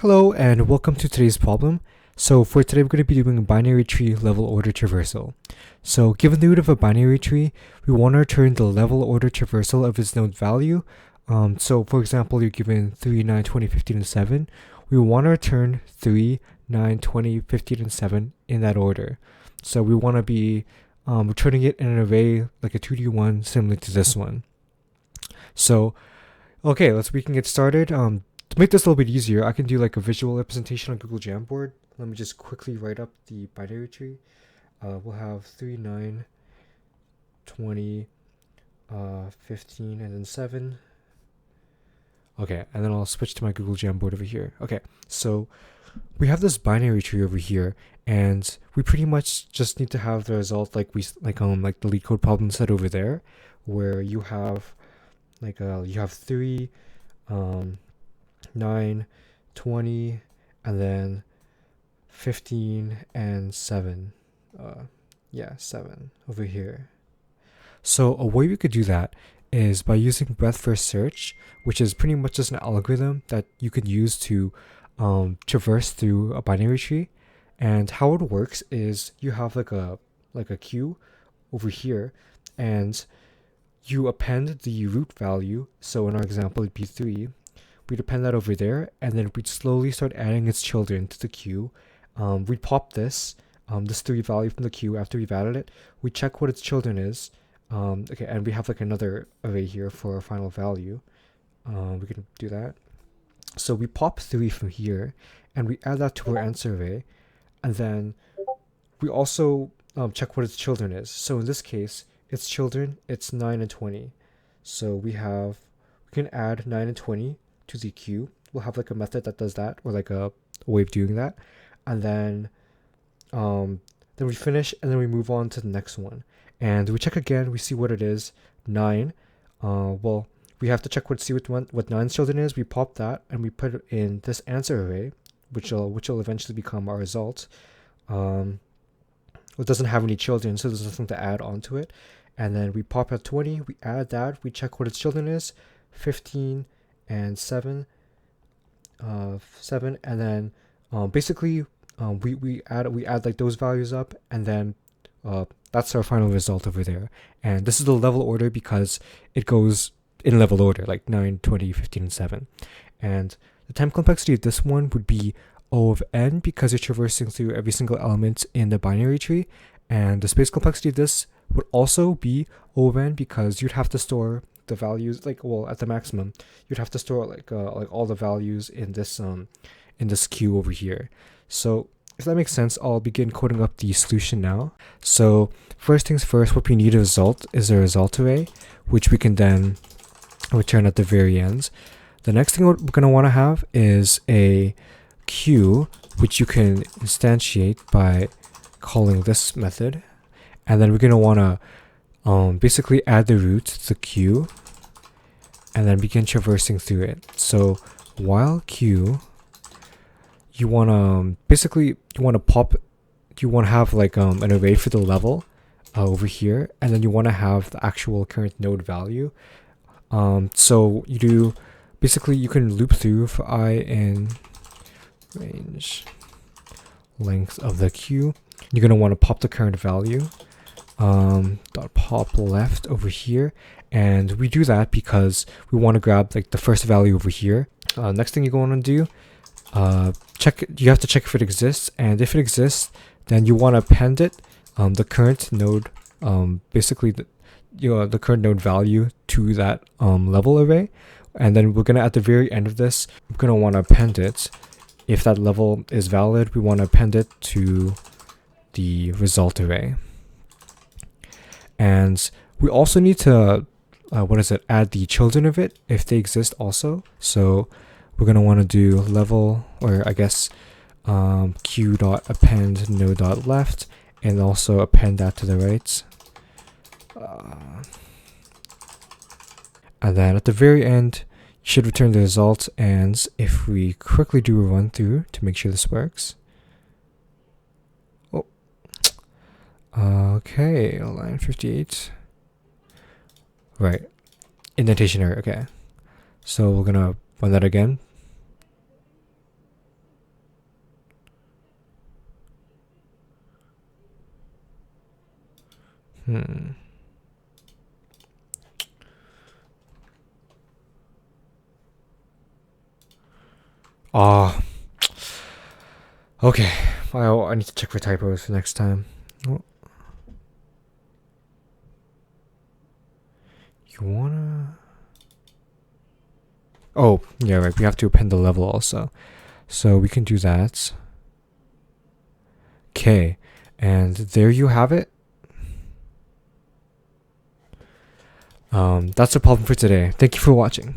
Hello and welcome to today's problem. So for today we're going to be doing a binary tree level order traversal. So given the root of a binary tree, we want to return the level order traversal of its node value. So for example, you're given 3, 9, 20, 15, and 7. We want to return 3, 9, 20, 15, and 7 in that order. So we want to be returning it in an array like a 2D one similar to this one. So okay, we can get started. To make this a little bit easier, I can do like a visual representation on Google Jamboard. Let me just quickly write up the binary tree. We'll have 3, 9, 20, 15, and then 7. Okay, and then I'll switch to my Google Jamboard over here. Okay, so we have this binary tree over here, and we pretty much just need to have the result like the lead code problem set over there, where you have you have 3, 9, 20, and then 15 and 7. 7 over here. So a way we could do that is by using breadth first search, which is pretty much just an algorithm that you could use to traverse through a binary tree. And how it works is you have like a queue over here, and you append the root value. So in our example, it'd be 3. We'd append that over there, and then we'd slowly start adding its children to the queue. We'd pop this 3 value from the queue after we've added it. We check what its children is. Okay, and we have like another array here for our final value. We can do that. So we pop 3 from here, and we add that to our answer array, and then we also check what its children is. So in this case, its children, it's 9 and 20. So we can add 9 and 20 to the queue. We'll have like a method that does that, or like a way of doing that, and then we finish, and then we move on to the next one, and we check again. We see what it is, 9. Well, we have to check what 9's children is. We pop that, and we put it in this answer array, which will eventually become our result. It doesn't have any children, so there's nothing to add onto it. And then we pop out 20. We add that. We check what its children is, 15 and 7, and then basically we add like those values up, and then that's our final result over there. And this is the level order because it goes in level order, like 9, 20, 15, and 7. And the time complexity of this one would be O of n, because you're traversing through every single element in the binary tree. And the space complexity of this would also be O of n, because you'd have to store the values at the maximum. You'd have to store like all the values in this queue over here. So if that makes sense, I'll begin coding up the solution now. So first things first, what we need is a result array, which we can then return at the very end. The next thing we're going to want to have is a queue, which you can instantiate by calling this method, and then we're going to want to basically add the root to the queue, and then begin traversing through it. So while queue, you want to have like an array for the level over here, and then you want to have the actual current node value. So you can loop through for I in range length of the queue. You're going to want to pop the current value dot pop left over here, and we do that because we want to grab like the first value over here. Next thing you're going to do, you have to check if it exists, and if it exists, then you want to append it the current node the current node value to that level array. And then we're gonna, at the very end of this, we're gonna want to append it. If that level is valid, we want to append it to the result array. And we also need to add the children of it if they exist also. So we're gonna want to do level, or I guess q dot append node dot left, and also append that to the right. And then at the very end, you should return the result. And if we quickly do a run through to make sure this works. Oh, okay, line 58. Right, indentation error. Okay, so we're gonna run that again. Ah, okay. I need to check for typos for next time. Oh. You wanna? Oh, yeah, right. We have to append the level also, so we can do that. Okay, and there you have it. That's the problem for today. Thank you for watching.